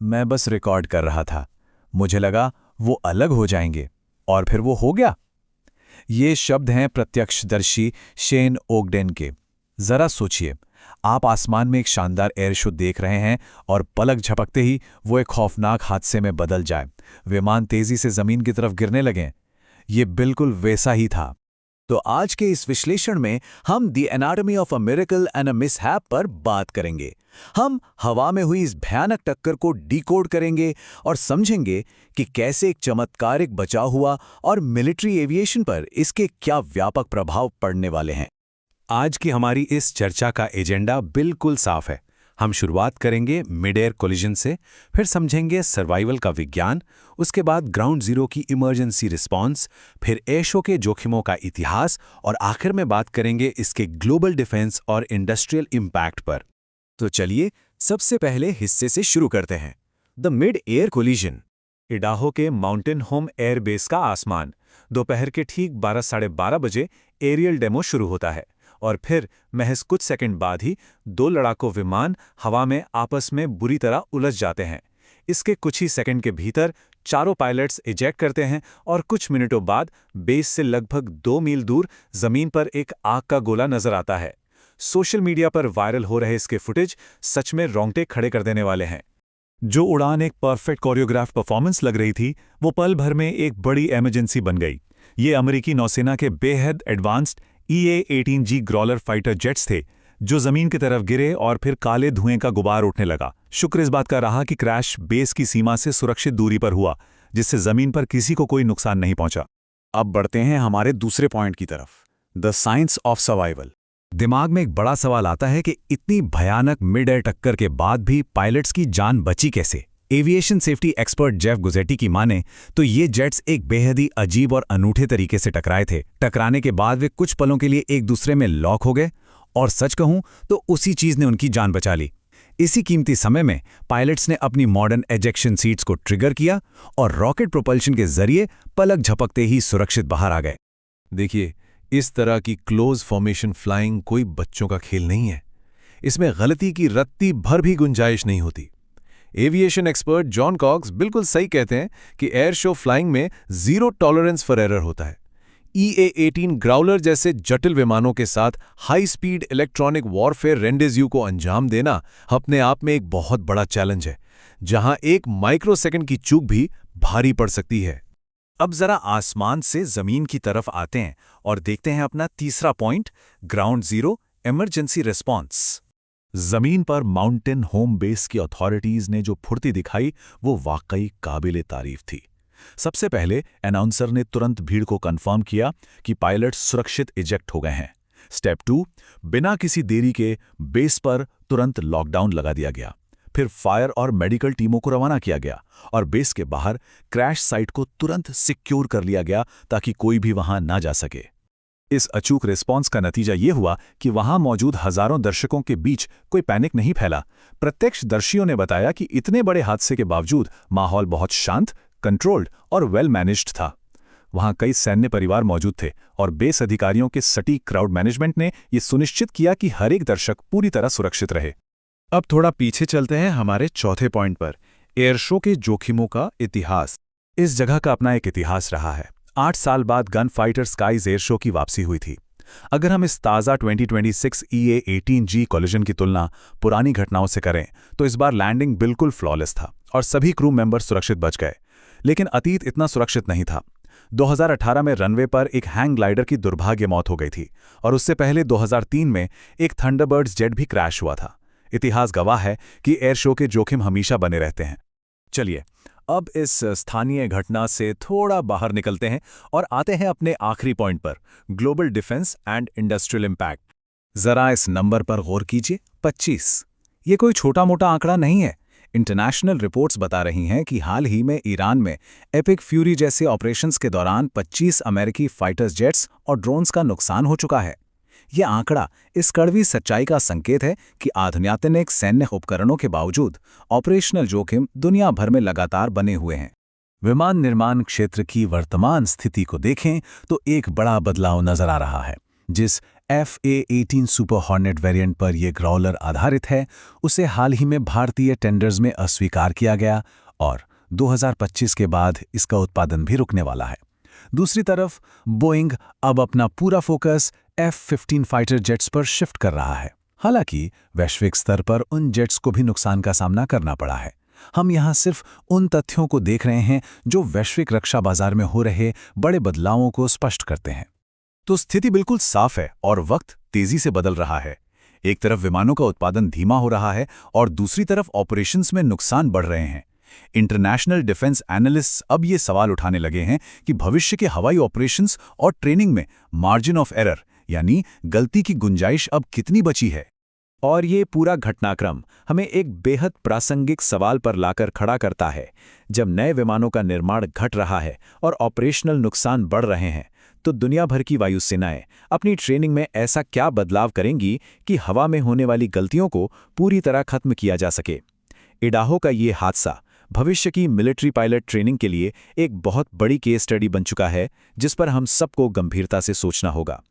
मैं बस रिकॉर्ड कर रहा था। मुझे लगा वो अलग हो जाएंगे, और फिर वो हो गया। ये शब्द हैं प्रत्यक्षदर्शी शेन ओगडेन के। जरा सोचिए, आप आसमान में एक शानदार एयर शो देख रहे हैं और पलक झपकते ही वो एक खौफनाक हादसे में बदल जाए, विमान तेजी से जमीन की तरफ गिरने लगे। ये बिल्कुल वैसा ही था। तो आज के इस विश्लेषण में हम the anatomy of a miracle and a mishap पर बात करेंगे। हम हवा में हुई इस भयानक टक्कर को डिकोड करेंगे और समझेंगे कि कैसे एक चमत्कारिक बचाव हुआ और मिलिट्री एविएशन पर इसके क्या व्यापक प्रभाव पड़ने वाले हैं। आज की हमारी इस चर्चा का एजेंडा बिल्कुल साफ है। हम शुरुआत करेंगे मिड एयर कोलिजन से, फिर समझेंगे सर्वाइवल का विज्ञान, उसके बाद ग्राउंड जीरो की इमरजेंसी रिस्पांस, फिर एयर शो के जोखिमों का इतिहास और आखिर में बात करेंगे इसके ग्लोबल डिफेंस और इंडस्ट्रियल इम्पैक्ट पर। तो चलिए सबसे पहले हिस्से से शुरू करते हैं, the mid air collision. Idaho के माउंटेन होम एयर बेस का आसमान। दोपहर के ठीक 12 साढ़े 12 बजे एरियल डेमो शुरू होता है और फिर महज कुछ सेकंड बाद ही दो लड़ाकू विमान हवा में आपस में बुरी तरह उलझ जाते हैं। इसके कुछ ही सेकंड के भीतर चारों पायलट्स इजेक्ट करते हैं और कुछ मिनटों बाद बेस से लगभग 2 मील दूर जमीन पर एक आग का गोला नजर आता है। सोशल मीडिया पर वायरल हो रहे इसके फुटेज सच में रोंगटे खड़े कर देने वाले हैं। जो उड़ान एक परफेक्ट कोरियोग्राफ परफॉर्मेंस लग रही थी, वो पल भर में एक बड़ी इमरजेंसी बन गई। ये अमेरिकी नौसेना के बेहद एडवांस्ड EA-18G ग्रॉलर फाइटर जेट्स थे, जो जमीन की तरफ गिरे और फिर काले धुएं का गुबार उठने लगा। शुक्र इस बात का रहा कि क्रैश बेस की सीमा से सुरक्षित दूरी पर हुआ, जिससे जमीन पर किसी को कोई नुकसान नहीं पहुंचा। अब बढ़ते हैं हमारे दूसरे पॉइंट की तरफ, द साइंस ऑफ सर्वाइवल। दिमाग में एक बड़ा सवाल आता है कि इतनी भयानक मिड एयर टक्कर के बाद भी पायलट्स की जान बची कैसे। एविएशन सेफ्टी एक्सपर्ट जेफ गुजेटी की माने तो ये जेट्स एक बेहद ही अजीब और अनूठे तरीके से टकराए थे। टकराने के बाद वे कुछ पलों के लिए एक दूसरे में लॉक हो गए, और सच कहूं तो उसी चीज ने उनकी जान बचा ली। इसी कीमती समय में पायलट्स ने अपनी मॉडर्न एजेक्शन सीट्स को ट्रिगर किया और रॉकेट प्रोपल्शन के जरिए पलक झपकते ही सुरक्षित बाहर आ गए। देखिए, इस तरह की क्लोज फॉर्मेशन फ्लाइंग कोई बच्चों का खेल नहीं है। इसमें गलती की रत्ती भर भी गुंजाइश नहीं होती। एविएशन एक्सपर्ट जॉन कॉक्स बिल्कुल सही कहते हैं कि एयर शो फ्लाइंग में जीरो टॉलरेंस फॉर एरर होता है। EA-18 ग्राउलर जैसे जटिल विमानों के साथ हाई स्पीड इलेक्ट्रॉनिक वॉरफेयर रेंडेज़्यू को अंजाम देना अपने आप में एक बहुत बड़ा चैलेंज है, जहां एक माइक्रोसेकंड की चूक भी भारी पड़ सकती है। अब जरा आसमान से जमीन की तरफ आते हैं और देखते हैं अपना तीसरा point, ground zero emergency response. जमीन पर माउंटेन होम बेस की अथॉरिटीज ने जो फुर्ती दिखाई, वो वाकई काबिले तारीफ थी। सबसे पहले अनाउंसर ने तुरंत भीड़ को कंफर्म किया कि पायलट सुरक्षित इजेक्ट हो गए हैं। स्टेप 2, बिना किसी देरी के बेस पर तुरंत लॉकडाउन लगा दिया गया। फिर फायर और मेडिकल टीमों को रवाना किया गया और बेस के बाहर क्रैश साइट को तुरंत सिक्योर कर लिया गया ताकि कोई भी वहां ना जा सके। इस अचूक रिस्पॉन्स का नतीजा ये हुआ कि वहां मौजूद हजारों दर्शकों के बीच कोई पैनिक नहीं फैला। प्रत्यक्षदर्शियों ने बताया कि इतने बड़े हादसे के बावजूद माहौल बहुत शांत, कंट्रोल्ड और वेल मैनेज्ड था। वहां कई सैन्य परिवार मौजूद थे और बेस अधिकारियों के सटीक क्राउड मैनेजमेंट ने यह सुनिश्चित किया कि हर एक दर्शक पूरी तरह सुरक्षित रहे। अब थोड़ा पीछे चलते हैं हमारे चौथे पॉइंट पर, एयर शो के जोखिमों का इतिहास। इस जगह का अपना एक इतिहास रहा है। 8 साल बाद gun fighter skies air show की वापसी हुई थी। अगर हम इस ताज़ा 2026 EA-18G कोलिजन की तुलना पुरानी घटनाओं से करें तो इस बार लैंडिंग बिल्कुल फ्लॉलेस था और सभी क्रू मेंबर सुरक्षित बच गए। लेकिन अतीत इतना सुरक्षित नहीं था। 2018 में रनवे पर एक हैंग ग्लाइडर की दुर्भाग्य मौत हो गई थी और उससे पहले 2003 में एक थंडरबर्ड्स जेट भी क्रैश हुआ था। इतिहास गवाह है कि एयर शो के जोखिम हमेशा बने रहते हैं। चलिए, अब इस स्थानीय घटना से थोड़ा बाहर निकलते हैं और आते हैं अपने आखिरी पॉइंट पर, global defence and industrial impact. जरा इस नंबर पर गौर कीजिए, 25। ये कोई छोटा मोटा आंकड़ा नहीं है। इंटरनेशनल रिपोर्ट्स बता रही हैं कि हाल ही में ईरान में एपिक फ्यूरी जैसे ऑपरेशंस के दौरान 25 अमेरिकी फाइटर्स जेट्स और ड्रोन्स का नुकसान हो चुका है। यह आंकड़ा इस कड़वी सच्चाई का संकेत है कि आधुनिक सैन्य उपकरणों के बावजूद ऑपरेशनल जोखिम दुनिया भर में लगातार बने हुए हैं। विमान निर्माण क्षेत्र की वर्तमान स्थिति को देखें तो एक बड़ा बदलाव नजर आ रहा है। जिस FA-18 सुपर हॉर्नेट वेरिएंट पर यह ग्राउलर आधारित है, उसे हाल ही में भारतीय टेंडर्स में अस्वीकार किया गया और 2025 के बाद इसका उत्पादन भी रुकने वाला है। दूसरी तरफ बोइंग अब अपना पूरा फोकस F-15 फाइटर जेट्स पर शिफ्ट कर रहा है। हालांकि वैश्विक स्तर पर उन जेट्स को भी नुकसान का सामना करना पड़ा है। हम यहाँ सिर्फ उन तथ्यों को देख रहे हैं जो वैश्विक रक्षा बाजार में हो रहे बड़े बदलावों को स्पष्ट करते हैं। तो स्थिति बिल्कुल साफ है और वक्त तेजी से बदल रहा है। एक तरफ विमानों का उत्पादन धीमा हो रहा है और दूसरी तरफ ऑपरेशंस में नुकसान बढ़ रहे हैं। इंटरनेशनल डिफेंस एनालिस्ट्स अब ये सवाल उठाने लगे हैं कि भविष्य के हवाई ऑपरेशंस और ट्रेनिंग में मार्जिन ऑफ एरर यानी गलती की गुंजाइश अब कितनी बची है। और ये पूरा घटनाक्रम हमें एक बेहद प्रासंगिक सवाल पर लाकर खड़ा करता है। जब नए विमानों का निर्माण घट रहा है और ऑपरेशनल नुकसान बढ़ रहे हैं, तो दुनिया भर की वायुसेनाएं अपनी ट्रेनिंग में ऐसा क्या बदलाव करेंगी कि हवा में होने वाली गलतियों को पूरी तरह खत्म किया जा सके। इडाहो का ये हादसा भविष्य की मिलिट्री पायलट ट्रेनिंग के लिए एक बहुत बड़ी केस स्टडी बन चुका है, जिस पर हम सबको गंभीरता से सोचना होगा।